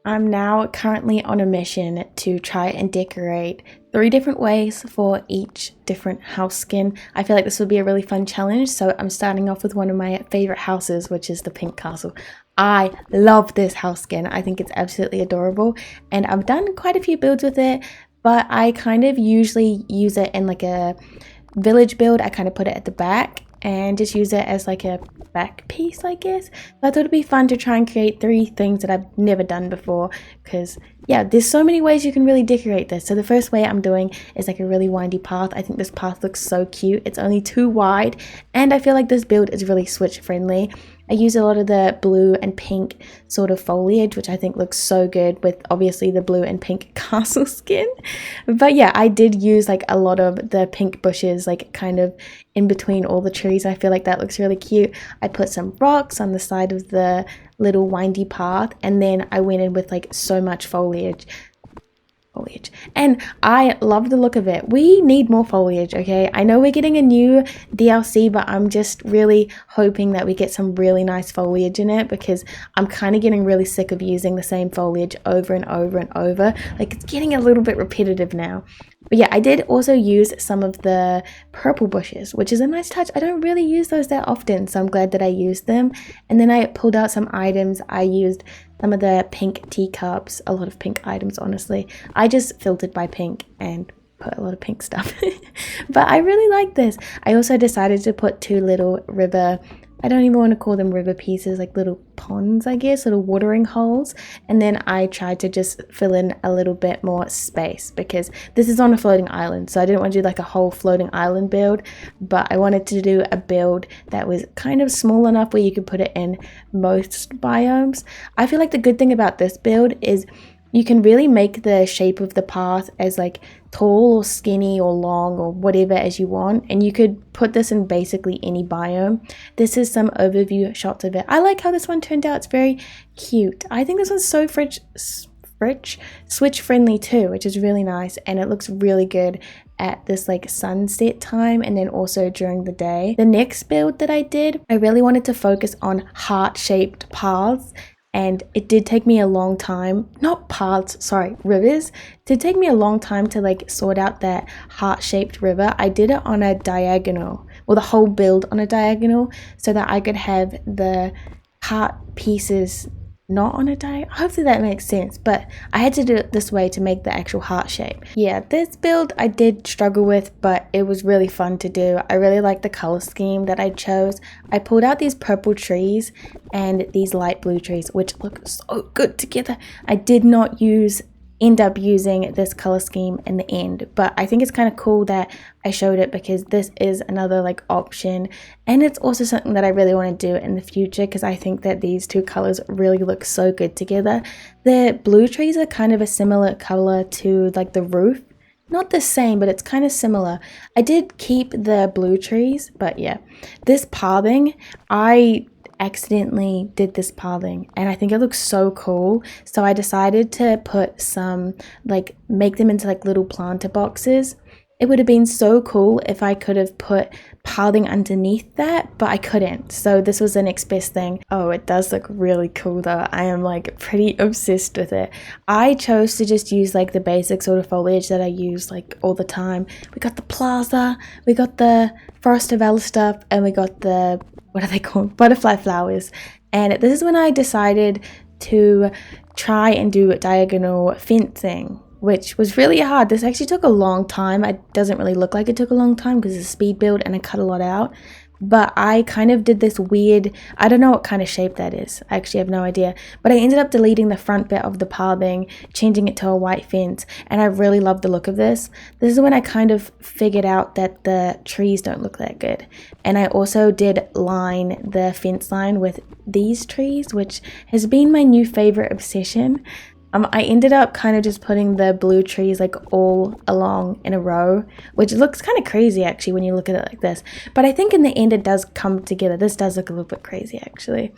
I'm now currently on a mission to try and decorate 3 different ways for each different house skin. I feel like this would be a really fun challenge, so I'm starting off with one of my favorite houses, which is the pink castle. I love this house skin. I think it's absolutely adorable, and I've done quite a few builds with it, but I kind of usually use it in like a village build. I kind of put it at the back and just use it as like a back piece, I guess. But I thought it'd be fun to try and create 3 things that I've never done before, because yeah, there's so many ways you can really decorate this. So the first way I'm doing is like a really windy path. I think this path looks so cute. It's only 2 wide, and I feel like this build is really switch friendly. I use a lot of the blue and pink sort of foliage, which I think looks so good with obviously the blue and pink castle skin. But yeah, I did use like a lot of the pink bushes, like kind of in between all the trees. I feel like that looks really cute. I put some rocks on the side of the little windy path, and then I went in with like so much foliage, and I love the look of it. We need more foliage, okay? I know we're getting a new DLC, but I'm just really hoping that we get some really nice foliage in it, because I'm kind of getting really sick of using the same foliage over and over and over. Like, it's getting a little bit repetitive now. But yeah, I did also use some of the purple bushes, which is a nice touch. I don't really use those that often, so I'm glad that I used them. And then I pulled out some items. I used some of the pink teacups, a lot of pink items, honestly. I just filtered by pink and put a lot of pink stuff. But I really like this. I also decided to put 2 little river, I don't even want to call them river pieces, like little ponds, I guess, little watering holes. And then I tried to just fill in a little bit more space, because this is on a floating island. So I didn't want to do like a whole floating island build, but I wanted to do a build that was kind of small enough where you could put it in most biomes. I feel like the good thing about this build is you can really make the shape of the path as like tall or skinny or long or whatever as you want, and you could put this in basically any biome. This is some overview shots of it. I like how this one turned out. It's very cute. I think this one's so switch friendly too, which is really nice, and it looks really good at this like sunset time and then also during the day. The next build that I did, I really wanted to focus on heart-shaped paths. And it did take me a long time, not paths, sorry, rivers. It did take me a long time to like sort out that heart-shaped river. I did it on a diagonal, or the whole build on a diagonal, so that I could have the heart pieces not on a diagonal. Hopefully that makes sense, but I had to do it this way to make the actual heart shape. Yeah, this build I did struggle with, but it was really fun to do. I really like the color scheme that I chose. I pulled out these purple trees and these light blue trees, which look so good together. I did not end up using this color scheme in the end, but I think it's kind of cool that I showed it, because this is another like option, and it's also something that I really want to do in the future, because I think that these 2 colors really look so good together. The blue trees are kind of a similar color to like the roof, not the same, but it's kind of similar. I did keep the blue trees, but yeah, this pathing, I accidentally did this pathing and I think it looks so cool, so I decided to put some, like, make them into like little planter boxes. It would have been so cool if I could have put pathing underneath that, but I couldn't, so this was the next best thing. Oh, it does look really cool though. I am like pretty obsessed with it. I chose to just use like the basic sort of foliage that I use like all the time. We got the plaza, we got the Forest of Ella stuff, and we got the, what are they called, butterfly flowers. And this is when I decided to try and do diagonal fencing, which was really hard. This actually took a long time. It doesn't really look like it took a long time because it's a speed build and I cut a lot out. But I kind of did this weird, I don't know what kind of shape that is. I actually have no idea. But I ended up deleting the front bit of the pathing, changing it to a white fence, and I really love the look of this. This is when I kind of figured out that the trees don't look that good. And I also did line the fence line with these trees, which has been my new favorite obsession. I ended up kind of just putting the blue trees like all along in a row, which looks kind of crazy actually when you look at it like this. But I think in the end it does come together. This does look a little bit crazy actually.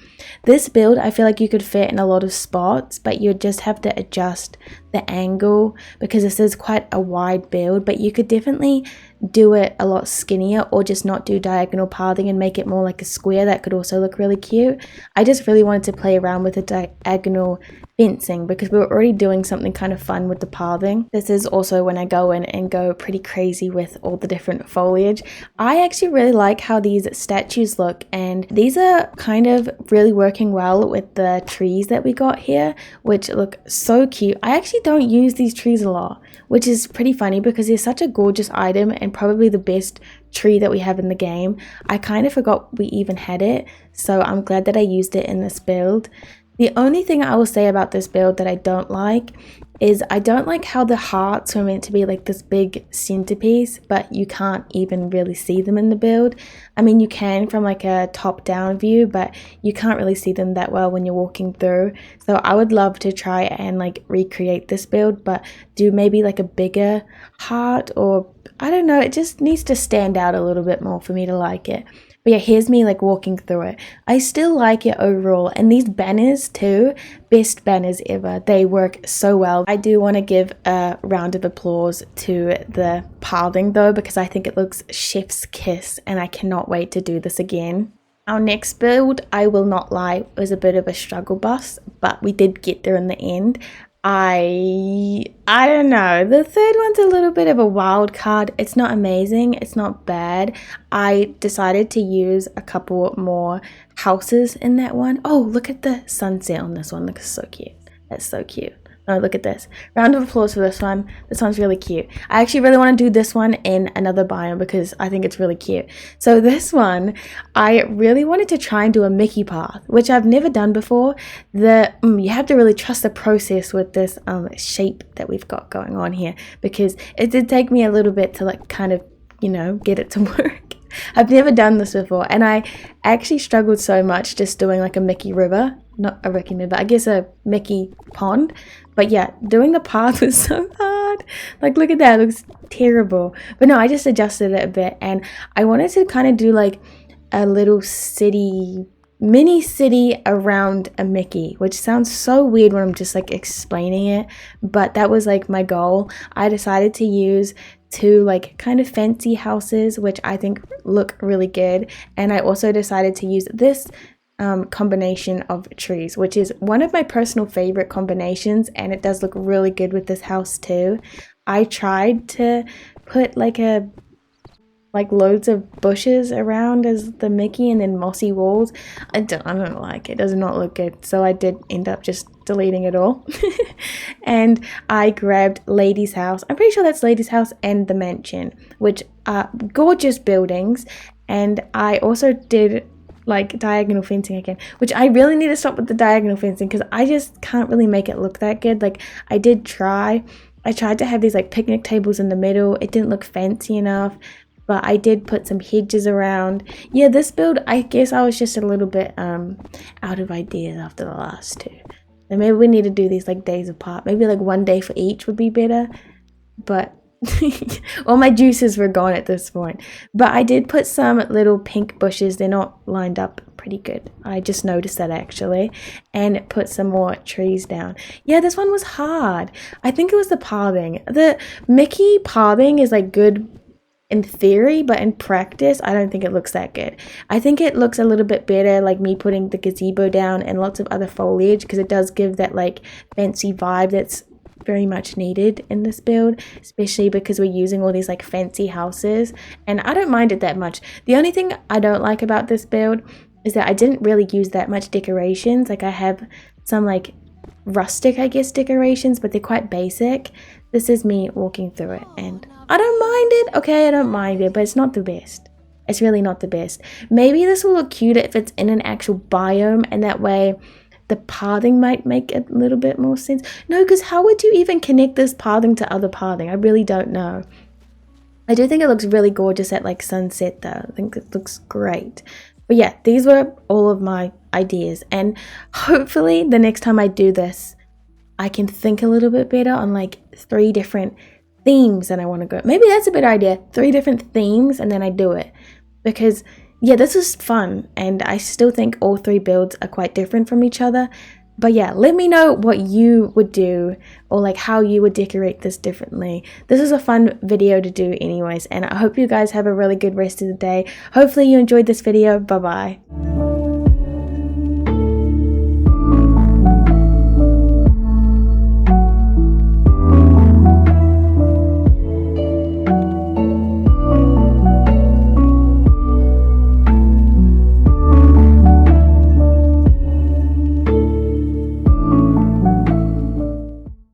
This build, I feel like you could fit in a lot of spots, but you just have to adjust the angle, because this is quite a wide build, but you could definitely do it a lot skinnier or just not do diagonal pathing and make it more like a square. That could also look really cute. I just really wanted to play around with the diagonal fencing because we were already doing something kind of fun with the pathing. This is also when I go in and go pretty crazy with all the different foliage. I actually really like how these statues look, and these are kind of really working well with the trees that we got here, which look so cute. I actually don't use these trees a lot, which is pretty funny because they're such a gorgeous item and probably the best tree that we have in the game. I kind of forgot we even had it, so I'm glad that I used it in this build. The only thing I will say about this build that I don't like is I don't like how the hearts are meant to be like this big centerpiece, but you can't even really see them in the build. I mean, you can from like a top-down view, but you can't really see them that well when you're walking through. So I would love to try and like recreate this build, but do maybe like a bigger heart, or I don't know, it just needs to stand out a little bit more for me to like it. But yeah, here's me like walking through it. I still like it overall. And these banners too, best banners ever. They work so well. I do want to give a round of applause to the pathing though, because I think it looks chef's kiss and I cannot wait to do this again. Our next build, I will not lie, was a bit of a struggle bus, but we did get there in the end. I don't know, the third one's a little bit of a wild card. It's not amazing, it's not bad. I decided to use a couple more houses in that one. Oh, look at the sunset on this one, looks so cute. That's so cute. Oh, look at this. Round of applause for this one. This one's really cute. I actually really want to do this one in another biome because I think it's really cute. So this one, I really wanted to try and do a Mickey path, which I've never done before. You have to really trust the process with this shape that we've got going on here, because it did take me a little bit to like kind of, you know, get it to work. I've never done this before, and I actually struggled so much just doing like a Mickey river, not a Mickey river, I guess a Mickey pond. But yeah, doing the path was so hard. Like, look at that, it looks terrible. But no, I just adjusted it a bit, and I wanted to kind of do like a little city, mini city around a Mickey, which sounds so weird when I'm just like explaining it, but that was like my goal. I decided to use two like kind of fancy houses, which I think look really good, and I also decided to use this combination of trees, which is one of my personal favorite combinations, and it does look really good with this house too. I tried to put like loads of bushes around as the Mickey and then mossy walls. I don't like it. It does not look good, so I did end up just deleting it all. And I grabbed Lady's house. I'm pretty sure that's Lady's house and the mansion, which are gorgeous buildings. And I also did like diagonal fencing again, which I really need to stop with the diagonal fencing because I just can't really make it look that good. Like, I did try. I tried to have these like picnic tables in the middle. It didn't look fancy enough, but I did put some hedges around. Yeah, this build, I guess I was just a little bit out of ideas after the last two. And maybe we need to do these like days apart. Maybe like one day for each would be better. But all my juices were gone at this point. But I did put some little pink bushes. They're not lined up pretty good. I just noticed that actually. And put some more trees down. Yeah, this one was hard. I think it was the pathing. The Mickey pathing is like good in theory, but in practice I don't think it looks that good. I think it looks a little bit better like me putting the gazebo down and lots of other foliage, because it does give that like fancy vibe that's very much needed in this build, especially because we're using all these like fancy houses, and I don't mind it that much. The only thing I don't like about this build is that I didn't really use that much decorations. Like, I have some like rustic, I guess, decorations, but they're quite basic. This is me walking through it, and I don't mind it. Okay, I don't mind it, but it's not the best. It's really not the best. Maybe this will look cuter if it's in an actual biome, and that way the pathing might make a little bit more sense. No, because how would you even connect this pathing to other pathing? I really don't know. I do think it looks really gorgeous at like sunset though. I think it looks great. But yeah, these were all of my ideas, and hopefully the next time I do this, I can think a little bit better on like 3 different themes that I want to go. Maybe that's a better idea. 3 different themes, and then I do it. Because yeah, this was fun, and I still think all 3 builds are quite different from each other. But yeah, let me know what you would do, or like how you would decorate this differently. This is a fun video to do anyways, and I hope you guys have a really good rest of the day. Hopefully you enjoyed this video. Bye bye.